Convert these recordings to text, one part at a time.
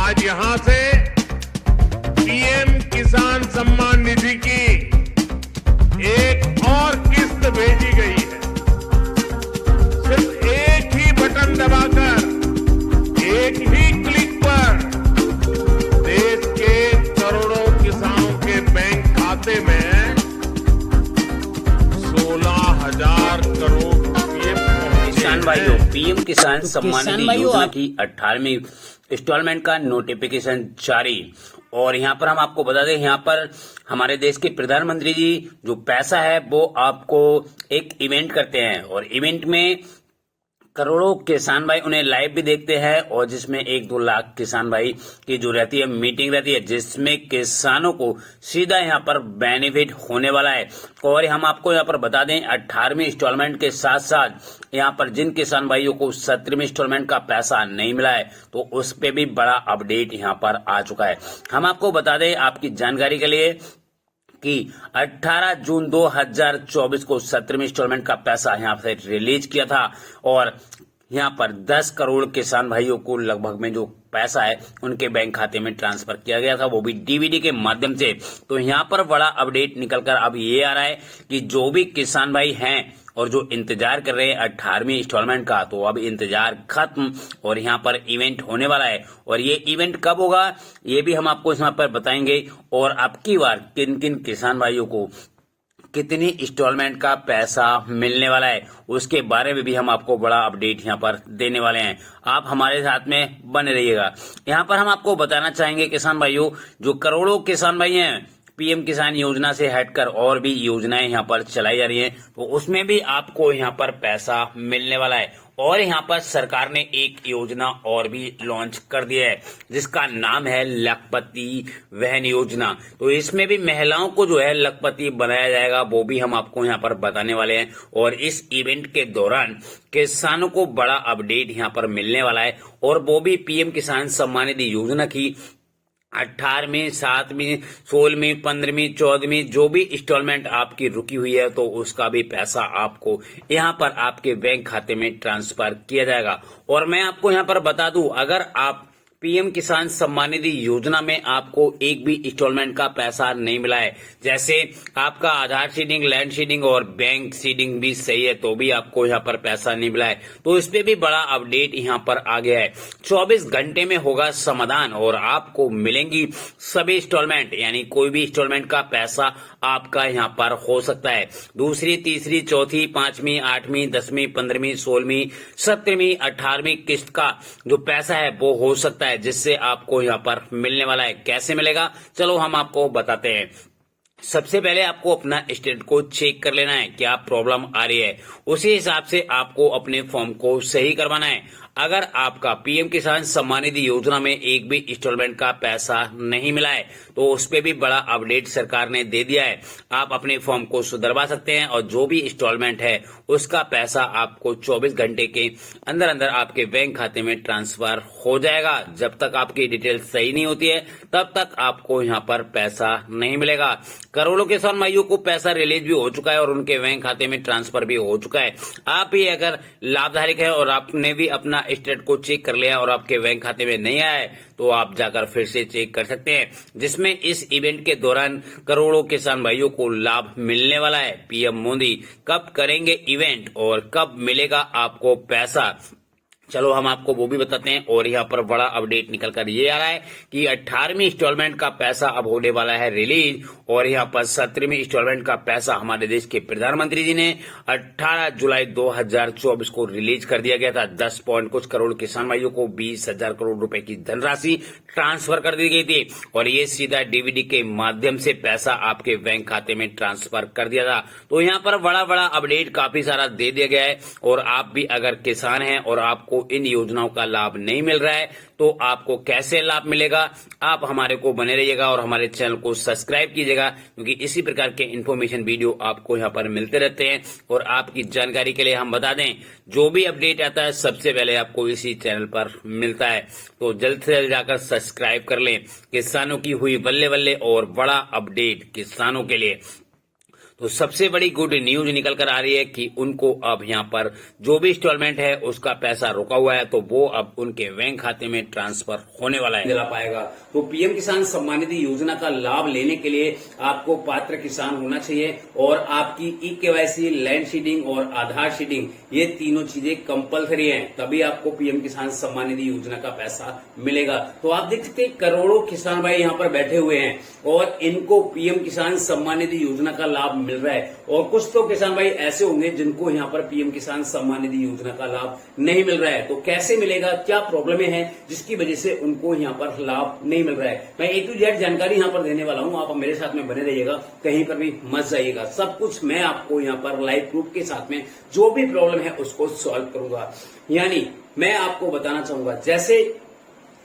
आज यहां से पीएम किसान सम्मान निधि की एक और किस्त भेजी गई है। सिर्फ एक ही बटन दबाकर, एक ही क्लिक पर देश के करोड़ों किसानों के बैंक खाते में 16,000 करोड़ रुपए पहुंचे। किसान भाइयों, पीएम किसान सम्मान निधि योजना की 18वीं इंस्टॉलमेंट का नोटिफिकेशन जारी। और यहाँ पर हम आपको बता दें, यहाँ पर हमारे देश के प्रधानमंत्री जी जो पैसा है वो आपको एक इवेंट करते हैं और इवेंट में करोड़ों किसान भाई उन्हें लाइव भी देखते हैं और जिसमें 1-2 लाख किसान भाई की जो रहती है मीटिंग रहती है, जिसमें किसानों को सीधा यहाँ पर बेनिफिट होने वाला है। और हम आपको यहाँ पर बता दें 18वीं इंस्टॉलमेंट के साथ साथ यहाँ पर जिन किसान भाइयों को 17वीं इंस्टॉलमेंट का पैसा नहीं मिला है तो उस पे भी बड़ा अपडेट यहाँ पर आ चुका है। हम आपको बता दें आपकी जानकारी के लिए कि 18 जून 2024 को 17वीं इंस्टॉलमेंट का पैसा यहाँ से रिलीज किया था और यहाँ पर 10 करोड़ किसान भाइयों को लगभग में जो पैसा है उनके बैंक खाते में ट्रांसफर किया गया था, वो भी डीबीडी के माध्यम से। तो यहाँ पर बड़ा अपडेट निकलकर अब ये आ रहा है कि जो भी किसान भाई हैं और जो इंतजार कर रहे हैं 18वीं इंस्टॉलमेंट का, तो अब इंतजार खत्म और यहाँ पर इवेंट होने वाला है। और ये इवेंट कब होगा ये भी हम आपको यहाँ पर बताएंगे और अब की बार किन किन किसान भाइयों को कितनी इंस्टॉलमेंट का पैसा मिलने वाला है उसके बारे में भी हम आपको बड़ा अपडेट यहाँ पर देने वाले हैं। आप हमारे साथ में बने रहिएगा। यहाँ पर हम आपको बताना चाहेंगे किसान भाइयों, जो करोड़ों किसान भाई हैं पीएम किसान योजना से हटकर और भी योजनाएं यहाँ पर चलाई जा रही हैं, तो उसमें भी आपको यहाँ पर पैसा मिलने वाला है। और यहाँ पर सरकार ने एक योजना और भी लॉन्च कर दिया है जिसका नाम है लखपति बहन योजना। तो इसमें भी महिलाओं को जो है लखपति बनाया जाएगा, वो भी हम आपको यहाँ पर बताने वाले हैं। और इस इवेंट के दौरान किसानों को बड़ा अपडेट यहाँ पर मिलने वाला है और वो भी पीएम किसान सम्मान निधि योजना की 18वीं, 7वीं, 16वीं, 15वीं, 14वीं जो भी इंस्टॉलमेंट आपकी रुकी हुई है तो उसका भी पैसा आपको यहाँ पर आपके बैंक खाते में ट्रांसफर किया जाएगा। और मैं आपको यहाँ पर बता दूं, अगर आप पीएम किसान सम्मान निधि योजना में आपको एक भी इंस्टॉलमेंट का पैसा नहीं मिला है, जैसे आपका आधार सीडिंग, लैंड सीडिंग और बैंक सीडिंग भी सही है तो भी आपको यहाँ पर पैसा नहीं मिला है, तो इस पे भी बड़ा अपडेट यहाँ पर आ गया है। 24 घंटे में होगा समाधान और आपको मिलेंगी सभी इंस्टॉलमेंट, यानी कोई भी इंस्टॉलमेंट का पैसा आपका यहाँ पर हो सकता है। दूसरी, तीसरी, चौथी, 5वीं, 8वीं, 10वीं, 15वीं, 16वीं, 17वीं, 18वीं किस्त का जो पैसा है वो हो सकता है, जिससे आपको यहाँ पर मिलने वाला है। कैसे मिलेगा चलो हम आपको बताते हैं। सबसे पहले आपको अपना स्टेट को चेक कर लेना है, क्या प्रॉब्लम आ रही है, उसी हिसाब से आपको अपने फॉर्म को सही करवाना है। अगर आपका पीएम किसान सम्मान निधि योजना में एक भी इंस्टॉलमेंट का पैसा नहीं मिला है तो उस पे भी बड़ा अपडेट सरकार ने दे दिया है। आप अपने फॉर्म को सुधरवा सकते हैं और जो भी इंस्टॉलमेंट है उसका पैसा आपको 24 घंटे के अंदर अंदर आपके बैंक खाते में ट्रांसफर हो जाएगा। जब तक आपकी डिटेल सही नहीं होती है तब तक आपको यहाँ पर पैसा नहीं मिलेगा। करोड़ों किसान भाइयों को पैसा रिलीज भी हो चुका है और उनके बैंक खाते में ट्रांसफर भी हो चुका है। आप भी अगर लाभधारक है और आपने भी अपना स्टेट को चेक कर लिया और आपके बैंक खाते में नहीं आया है तो आप जाकर फिर से चेक कर सकते हैं, जिसमें इस इवेंट के दौरान करोड़ों किसान भाइयों को लाभ मिलने वाला है। पीएम मोदी कब करेंगे इवेंट और कब मिलेगा आपको पैसा, चलो हम आपको वो भी बताते हैं। और यहाँ पर बड़ा अपडेट निकल कर ये आ रहा है कि 18वीं इंस्टॉलमेंट का पैसा अब होने वाला है रिलीज और यहाँ पर 17वीं इंस्टॉलमेंट का पैसा हमारे देश के प्रधानमंत्री जी ने 18 जुलाई 2024 को रिलीज कर दिया गया था। 10 पॉइंट कुछ करोड़ किसान भाइयों को 20,000 करोड़ रुपए की धनराशि ट्रांसफर कर दी गई थी और ये सीधा डीबीडी के माध्यम से पैसा आपके बैंक खाते में ट्रांसफर कर दिया था। तो यहाँ पर बड़ा बड़ा अपडेट काफी सारा दे दिया गया है। और आप भी अगर किसान हैं और आपको इन योजनाओं का लाभ नहीं मिल रहा है तो आपको कैसे लाभ मिलेगा, आप हमारे को बने रहिएगा और हमारे चैनल को सब्सक्राइब कीजिएगा, क्योंकि इसी प्रकार के इन्फॉर्मेशन वीडियो आपको यहाँ पर मिलते रहते हैं। और आपकी जानकारी के लिए हम बता दें, जो भी अपडेट आता है सबसे पहले आपको इसी चैनल पर मिलता है, तो जल्द से जल्द जाकर सब्सक्राइब कर लें। किसानों की हुई बल्ले बल्ले और बड़ा अपडेट किसानों के लिए। तो सबसे बड़ी गुड न्यूज निकल कर आ रही है कि उनको अब यहाँ पर जो भी इंस्टॉलमेंट है उसका पैसा रुका हुआ है तो वो अब उनके बैंक खाते में ट्रांसफर होने वाला है, दिला पाएगा। तो पीएम किसान सम्मान निधि योजना का लाभ लेने के लिए आपको पात्र किसान होना चाहिए और आपकी ई-केवाईसी, लैंड सीडिंग और आधार सीडिंग ये तीनों चीजें कंपलसरी हैं, तभी आपको पीएम किसान सम्मान निधि योजना का पैसा मिलेगा। तो आप देख सकते हैं करोड़ों किसान भाई यहाँ पर बैठे हुए हैं और इनको पीएम किसान सम्मान निधि योजना का लाभ मिल रहा है और कुछ तो किसान भाई ऐसे होंगे जिनको यहाँ पर पीएम किसान सम्मान निधि योजना का लाभ नहीं मिल रहा है। तो कैसे मिलेगा, क्या प्रॉब्लम है जिसकी वजह से उनको यहाँ पर लाभ नहीं मिल रहा है, मैं A to Z जानकारी यहाँ पर देने वाला हूँ। आप मेरे साथ में बने रहिएगा, कहीं पर भी मत जाइएगा। सब कुछ मैं आपको यहाँ पर लाइव प्रूफ के साथ में जो भी प्रॉब्लम है उसको सॉल्व करूंगा। यानी मैं आपको बताना चाहूंगा जैसे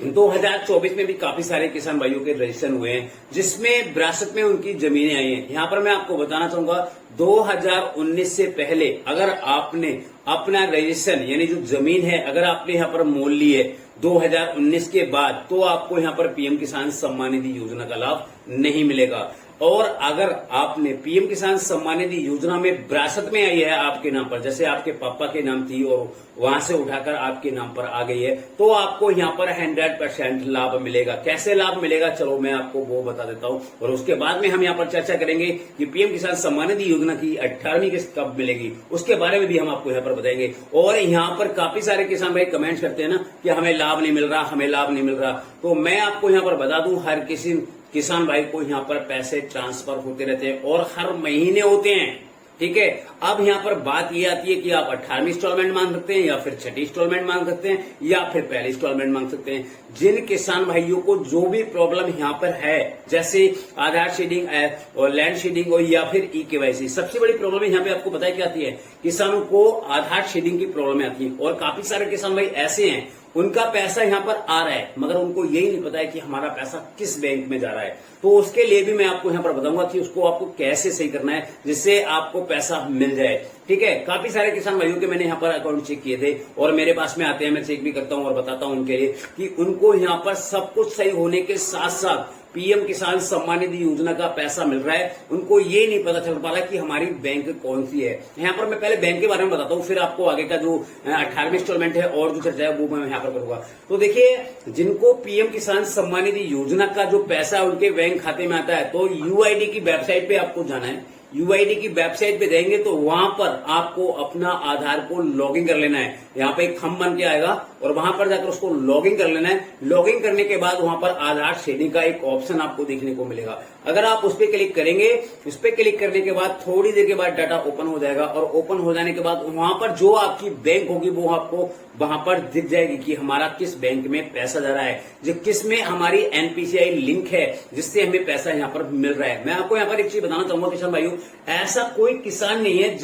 2024 में भी काफी सारे किसान भाइयों के रजिस्ट्रेशन हुए हैं जिसमें विरासत में उनकी जमीनें आई हैं। यहाँ पर मैं आपको बताना चाहूंगा 2019 से पहले अगर आपने अपना रजिस्ट्रेशन यानी जो जमीन है अगर आपने यहाँ पर मोल ली है 2019 के बाद तो आपको यहाँ पर पीएम किसान सम्मान निधि योजना का लाभ नहीं मिलेगा। और अगर आपने पीएम किसान सम्मान निधि योजना में विरासत में आई है आपके नाम पर, जैसे आपके पापा के नाम थी और वहां से उठाकर आपके नाम पर आ गई है, तो आपको यहाँ पर 100% लाभ मिलेगा। कैसे लाभ मिलेगा चलो मैं आपको वो बता देता हूँ और उसके बाद में हम यहाँ पर चर्चा करेंगे कि पीएम किसान सम्मान निधि योजना की 18वीं किस्त कब मिलेगी, उसके बारे में भी हम आपको यहाँ पर बताएंगे। और यहाँ पर काफी सारे किसान भाई कमेंट करते हैं ना कि हमें लाभ नहीं मिल रहा, हमें लाभ नहीं मिल रहा, तो मैं आपको यहाँ पर बता दूं हर किसी किसान भाई को यहाँ पर पैसे ट्रांसफर होते रहते हैं और हर महीने होते हैं, ठीक है। अब यहाँ पर बात ये आती है कि आप 18वीं इंस्टॉलमेंट मांग सकते हैं या फिर 6ठी इंस्टॉलमेंट मांग सकते हैं या फिर पहली इंस्टॉलमेंट मांग सकते हैं। जिन किसान भाइयों को जो भी प्रॉब्लम यहाँ पर है जैसे आधार सीडिंग और लैंड सीडिंग और या फिर ई-केवाईसी, सबसे बड़ी प्रॉब्लम यहाँ पे आपको बताया क्या आती है, किसानों को आधार सीडिंग की प्रॉब्लम आती है और काफी सारे किसान भाई ऐसे हैं उनका पैसा यहाँ पर आ रहा है मगर उनको यही नहीं पता है कि हमारा पैसा किस बैंक में जा रहा है। तो उसके लिए भी मैं आपको यहाँ पर बताऊंगा कि उसको आपको कैसे सही करना है जिससे आपको पैसा मिल जाए, ठीक है। काफी सारे किसान भाइयों के मैंने यहाँ पर अकाउंट चेक किए थे और मेरे पास में आते हैं, मैं चेक भी करता हूँ और बताता हूँ उनके लिए कि उनको यहाँ पर सब कुछ सही होने के साथ साथ पीएम किसान सम्मान निधि योजना का पैसा मिल रहा है, उनको ये नहीं पता चल पा रहा कि हमारी बैंक कौन सी है। यहाँ पर मैं पहले बैंक के बारे में बताता हूँ, फिर आपको आगे का जो 18वीं इंस्टॉलमेंट है और जो चर्चा है वो मैं यहाँ पर करूंगा। तो देखिए जिनको पीएम किसान सम्मान निधि योजना का जो पैसा उनके बैंक खाते में आता है तो यूआईडी की वेबसाइट पे आपको जाना है। यूआईडी की वेबसाइट पे जाएंगे तो वहां पर आपको अपना आधार को लॉगिन कर लेना है। यहाँ पे एक थंब बन के आएगा और वहां पर जाकर उसको लॉगिन कर लेना है। लॉगिन करने के बाद वहां पर आधार शेडिंग का एक ऑप्शन आपको देखने को मिलेगा। अगर आप उस पर क्लिक करेंगे, उस पर क्लिक करने के बाद थोड़ी देर के बाद डाटा ओपन हो जाएगा और ओपन हो जाने के बाद वहां पर जो आपकी बैंक होगी वो आपको वहां पर दिख जाएगी कि हमारा किस बैंक में पैसा जा रहा है, जो किस में हमारी एनपीसीआई लिंक है जिससे हमें पैसा यहाँ पर मिल रहा है। मैं आपको यहाँ पर एक चीज बताना चाहूंगा किसान भाइयों, ऐसा कोई किसान नहीं है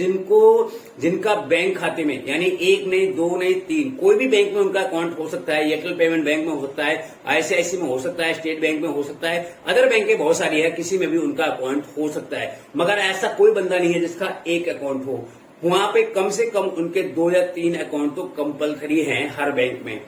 जिनका बैंक खाते में यानी 1 नहीं 2 नहीं 3 कोई भी बैंक में उनका अकाउंट हो सकता है। एयरटेल पेमेंट बैंक में हो सकता है, आईसीआईसी में हो सकता है, स्टेट बैंक में हो सकता है, अदर बैंक बहुत सारी है, किसी में भी उनका अकाउंट हो सकता है। मगर ऐसा कोई बंदा नहीं है जिसका एक अकाउंट हो। वहां पे कम से कम उनके 2 या 3 अकाउंट तो कंपलसरी हैं हर बैंक में,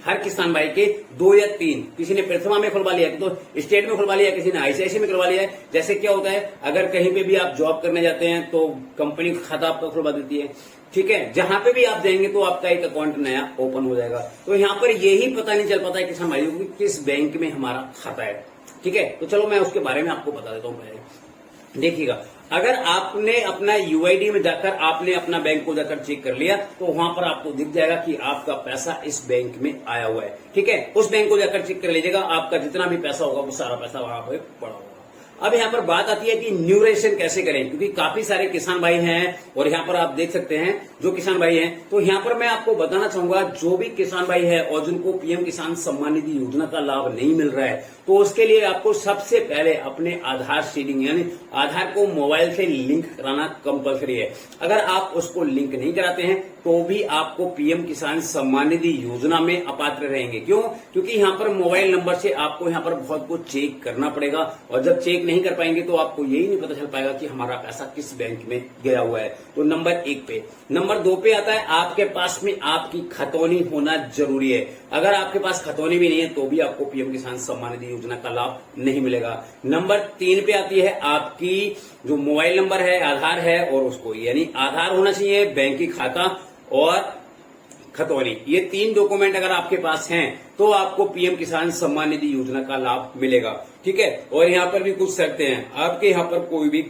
हर किसान भाई के 2 या 3। किसी ने प्रथमा में खुलवा लिया तो स्टेट में खुलवा लिया, किसी ने आईसीआईसी में खुलवा लिया है। जैसे क्या होता है अगर कहीं पे भी आप जॉब करने जाते हैं तो कंपनी खाता आपका खुलवा देती है, ठीक है। जहां पे भी आप जाएंगे तो आपका एक अकाउंट नया ओपन हो जाएगा। तो यहाँ पर यही पता नहीं चल पाता है किसान भाइयों को किस बैंक में हमारा खाता है, ठीक है। तो चलो मैं उसके बारे में आपको बता देता हूँ पहले। देखिएगा अगर आपने अपना यूआईडी में जाकर आपने अपना बैंक को जाकर चेक कर लिया तो वहां पर आपको दिख जाएगा कि आपका पैसा इस बैंक में आया हुआ है, ठीक है। उस बैंक को जाकर चेक कर लीजिएगा, आपका जितना भी पैसा होगा वो सारा पैसा वहां पर पड़ा होगा। अब यहाँ पर बात आती है कि न्यू रजिस्ट्रेशन कैसे करें, क्योंकि काफी सारे किसान भाई हैं और यहाँ पर आप देख सकते हैं जो किसान भाई हैं। तो यहाँ पर मैं आपको बताना चाहूंगा जो भी किसान भाई है और जिनको पीएम किसान सम्मान निधि योजना का लाभ नहीं मिल रहा है तो उसके लिए आपको सबसे पहले अपने आधार सीडिंग यानी आधार को मोबाइल से लिंक कराना कंपलसरी है। अगर आप उसको लिंक नहीं कराते हैं तो भी आपको पीएम किसान सम्मान निधि योजना में अपात्र रहेंगे। क्यों? क्योंकि यहाँ पर मोबाइल नंबर से आपको यहाँ पर बहुत कुछ चेक करना पड़ेगा और जब चेक नहीं कर पाएंगे तो आपको यही नहीं पता चल पाएगा कि हमारा पैसा किस बैंक में गया हुआ है। तो नंबर 1 पे। नंबर 2 पे आता है आपके पास में आपकी खतौनी होना जरूरी है। अगर आपके पास खतौनी भी नहीं है तो भी आपको पीएम किसान सम्मान निधि योजना का लाभ नहीं मिलेगा। नंबर 3 पे आती है आपकी जो मोबाइल नंबर है, आधार है और उसको यानी आधार होना चाहिए, बैंकिंग खाता और खतौनी, ये 3 डॉक्यूमेंट अगर आपके पास हैं तो आपको पीएम किसान सम्मान निधि योजना का लाभ मिलेगा। ठीक है, और यहाँ पर भी कुछ शर्तें हैं। आपके यहाँ पर कोई भी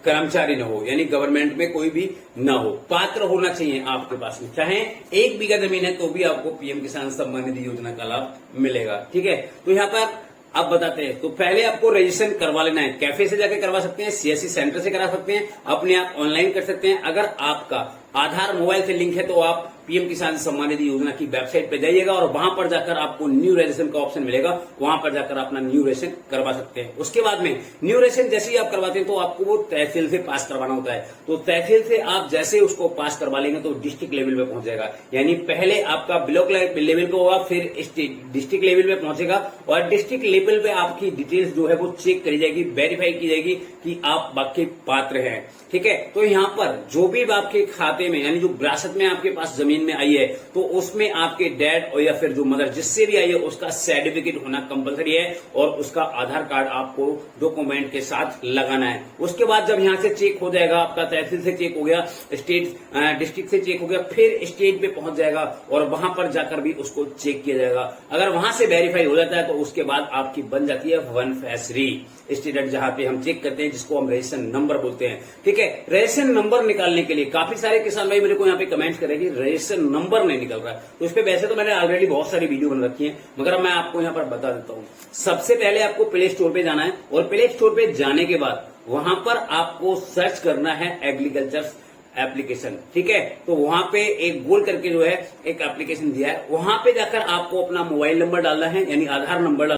कर्मचारी न हो, यानी गवर्नमेंट में कोई भी न हो, पात्र होना चाहिए आपके पास में, चाहे 1 बीघा जमीन है तो भी आपको पीएम किसान सम्मान निधि योजना का लाभ मिलेगा। ठीक है, तो यहाँ पर अब बताते हैं। तो पहले आपको रजिस्ट्रेशन करवा लेना है। कैफे से जाकर करवा सकते हैं, सीएससी सेंटर से करा सकते हैं, अपने आप ऑनलाइन कर सकते हैं। अगर आपका आधार मोबाइल से लिंक है तो आप पीएम किसान सम्मान निधि योजना की वेबसाइट पे जाइएगा और वहां पर जाकर आपको न्यू रजिस्ट्रेशन का ऑप्शन मिलेगा, वहां पर जाकर अपना न्यू रजिस्ट्रेशन करवा सकते हैं। उसके बाद में न्यू रजिस्ट्रेशन जैसे ही आप करवाते हैं तो आपको वो तहसील से पास करवाना होता है। तो तहसील से आप जैसे उसको पास करवा लेंगे तो डिस्ट्रिक्ट लेवल पे पहुंच जाएगा, यानी पहले आपका ब्लॉक लेवल पे होगा, फिर डिस्ट्रिक्ट लेवल पे पहुंचेगा और डिस्ट्रिक्ट लेवल पे आपकी डिटेल्स जो है वो चेक करी जाएगी, वेरीफाई की जाएगी कि आप वाकई पात्र हैं। ठीक है, तो यहाँ पर जो भी आपके खाते में यानी जो विरासत में आपके पास जमीन में आई है तो उसमें आपके डैड और या फिर जो मदर जिससे भी आई है उसका सर्टिफिकेट होना कंपलसरी है और उसका आधार कार्ड आपको डॉक्यूमेंट के साथ लगाना है। उसके बाद जब यहाँ से चेक हो जाएगा, आपका तहसील से चेक हो गया, डिस्ट्रिक्ट से चेक हो गया, फिर स्टेट पे पहुंच जाएगा और वहां पर जाकर भी उसको चेक किया जाएगा। अगर वहां से वेरीफाई हो जाता है तो उसके बाद आपकी बन जाती है 1 फेस री स्टेटस, जहां पे हम चेक करते हैं, जिसको हम रजिस्ट्रेशन नंबर बोलते हैं। ठीक है, रजिस्ट्रेशन नंबर निकालने के लिए काफी सारे किसान भाई मेरे को यहाँ पे कमेंट करेंगे रजिस्ट्रेशन नंबर नहीं निकल रहा है, तो इस पे वैसे तो मैंने ऑलरेडी बहुत सारी वीडियो बन रखी है, मगर मैं आपको यहाँ पर बता देता हूँ। सबसे पहले आपको प्ले स्टोर पे जाना है और प्ले स्टोर पे जाने के बाद वहां पर आपको सर्च करना है एग्रीकल्चर एप्लीकेशन। ठीक है, तो वहां पे एक गोल करके जो है एक एप्लीकेशन दिया है, वहां पे जाकर आपको अपना मोबाइल नंबर डालना है, यानी आधार नंबर